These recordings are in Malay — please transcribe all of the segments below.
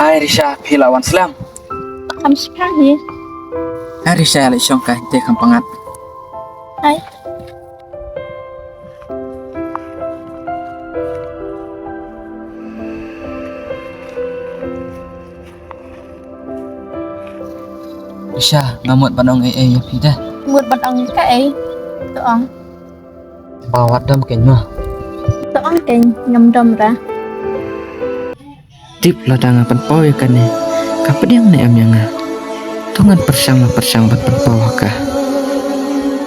Hai Risha, Philawan Slam. Am Sprahi. Hai Risha, lại xong cái tê không pangat. Hai. Risha, ngamut panong ya pida. Mut ban ong ka ai. To ong. Bawat dam kenya. To ong ken ngam dom ra. Tip ladang pan poy kan ni. Kapediang ne am yang. Tungan persang ban pan poy ka.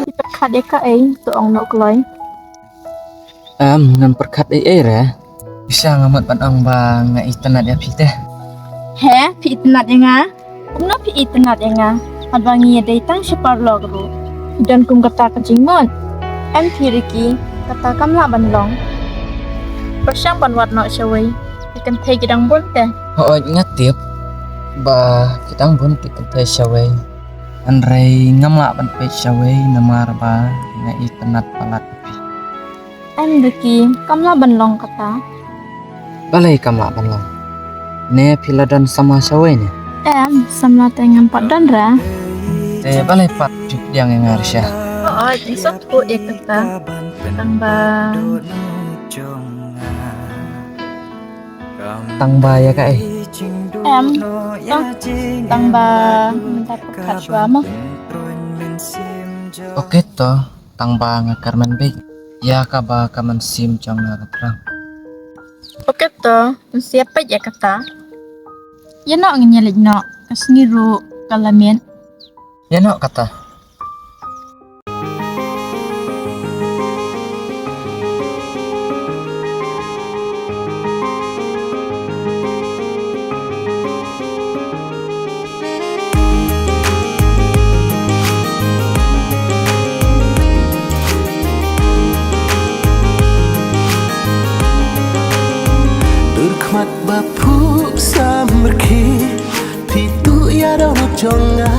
Ipat khat e ka ai. To ong no kloi. Ngam perkat ra. Bisa ngamut panong ba ngai tanat ya pida. He, pi itnat nga. Kumno pi itnat nga. Adwangi dei tang separ log ru. Dan kum kata kacing mon. Em piriki kata kamla ban long. Persang ban wat no shawai. Ikan thai gidang bon te. Họ ngắt tiếp. Ba kita bun kita teh shawai. Anrai ngamla ban pe shawai namar ba ngai tanat palat. Em deki kamla ban long kata. Balai kamla ban long. Ne philadan sama shawai ne. Em samla tengam padan ra. Te balai pat juk yang Risha. Oh, isot ko ekta. Tambah Tang ba ya ka em tambah mendapat pekat suama. Oke to, tang ba ngakar man be. Ya ka ba ka man sim chong na terang. Oke to, siapa ya kata? Ya no ngenyalik no, kasniru kalamin. Ya no kata. Mat bapu samberki pitu ya dong jonga